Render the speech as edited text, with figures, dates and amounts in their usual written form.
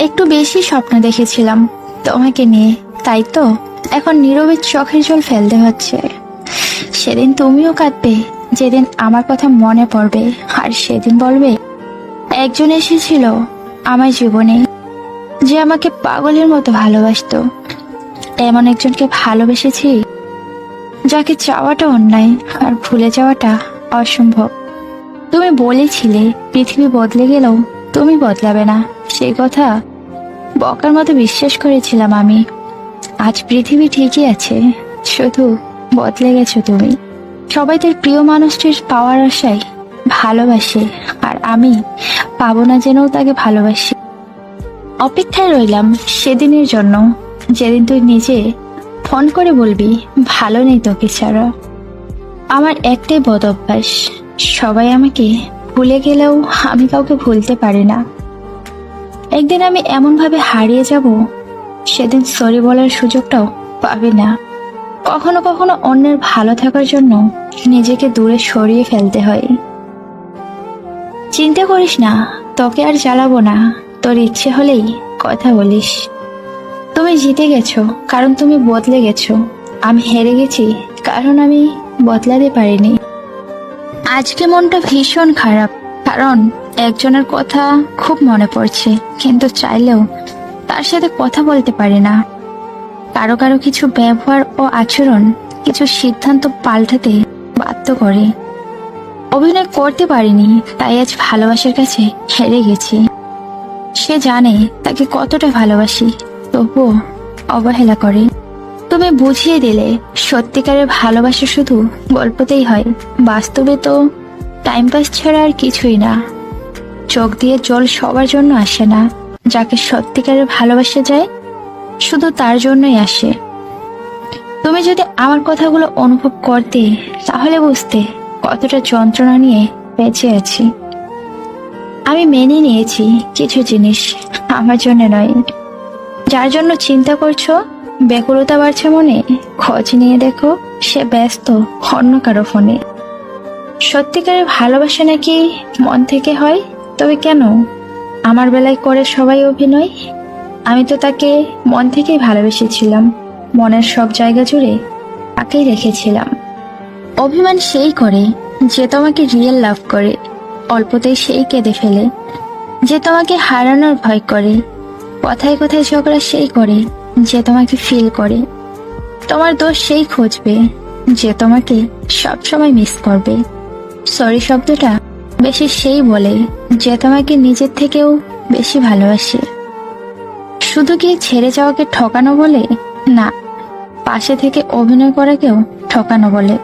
একটু বেশি স্বপ্ন দেখেছিলাম তোমাকে নিয়ে, তাই তো এখন নীরবে চোখের জল ফেলতে হচ্ছে। সেদিন তুমিও কাঁদবে যেদিন আমার কথা মনে পড়বে, আর সেদিন বলবে একজন এসেছিল আমার জীবনে যে আমাকে পাগলের মতো ভালোবাসতো। এমন একজনকে ভালোবেসেছি যাকে চাওয়াটা অন্যায় আর ভুলে যাওয়াটা অসম্ভব। তুমি বলেছিলে পৃথিবী বদলে গেলেও তুমি বদলাবে না, সেই কথা বকার মতো বিশ্বাস করেছিলাম আমি। আজ পৃথিবী ঠিকই আছে, শুধু বদলে গেছো তুমি। সবাই তার প্রিয় মানুষটির পাওয়ার আশায় ভালোবাসে, আর আমি পাবো না জেনেও তাকে ভালোবাসি। অপেক্ষায় রইলাম সেদিনের জন্য, যেদিন তুই নিজে ফোন করে বলবি ভালো নেই তোকে ছাড়া। আমার একটাই বদ অভ্যাস, সবাই আমাকে ভুলে গেলেও আমি কাউকে ভুলতে পারি না। একদিন আমি এমন ভাবে হারিয়ে যাব, সেদিন সরি বলার সুযোগটাও পাবি না। কখনো কখনো অন্যের ভালো থাকার জন্য নিজেকে দূরে সরিয়ে ফেলতে হয়। চিন্তা করিস না, তোকে আর জ্বালাবো না, তোর ইচ্ছে হলেই কথা বলিস। তুমি জিতে গেছো কারণ তুমি বদলে গেছো, আমি হেরে গেছি কারণ আমি বদলাতে পারিনি। আজকে মনটা ভীষণ খারাপ, কারণ একজনের কথা খুব মনে পড়ছে, কিন্তু চাইলেও তার সাথে কথা বলতে পারি না। কারো কারো কিছু ব্যবহার ও আচরণ কিছু সিদ্ধান্ত পাল্টাতে বাধ্য করে। অভিনয় করতে পারিনি, তাই আজ ভালোবাসার কাছে হেরে গেছি। সে জানে তাকে কতটা ভালোবাসি, তবুও অবহেলা করে। তুমি বুঝিয়ে দিলে সত্যিকারের ভালোবাসা শুধু গল্পতেই হয়, বাস্তবে তো টাইম পাস ছাড়া আর কিছুই না। চোখ দিয়ে জল সবার জন্য আসে না, যাকে সত্যিকারের ভালোবাসা যায় শুধু তার জন্যই আসে। তুমি যদি আমার কথাগুলো অনুভব করতে, তাহলে বুঝতে কতটা যন্ত্রণা নিয়ে বেঁচে আছি। আমি মেনে নিয়েছি কিছু জিনিস আমার জন্য নয়। যার জন্য চিন্তা করছো, ব্যাকুলতা বাড়ছে মনে, খোঁজ নিয়ে দেখো সে ব্যস্ত অন্য কারো ফোনে। সত্যিকারের ভালোবাসা নাকি মন থেকে হয়? তবে কেন আমার বেলায় করে সবাই অভিনয়? আমি তো তাকে মন থেকেই ভালোবেসেছিলাম, মনের সব জায়গা জুড়ে তাকেই রেখেছিলাম। অভিমান সেই করে যে তোমাকে রিয়েল লাভ করে, অল্পতেই সেই কেঁদে ফেলে যে তোমাকে হারানোর ভয় করে। কথায় কথায় ঝগড়া সেই করে যে তোমাকে ফিল করে। তোমার দোষ সেই খুঁজবে যে তোমাকে সবসময় মিস করবে। সরি শব্দটা বেশি সেই বলে যে তোমাকে নিজের থেকেও বেশি ভালোবাসে। শুধু কি ছেড়ে যাওয়াকে ঠকানো বলে? না, পাশে থেকে অভিনয় করাকেও ঠকানো বলে।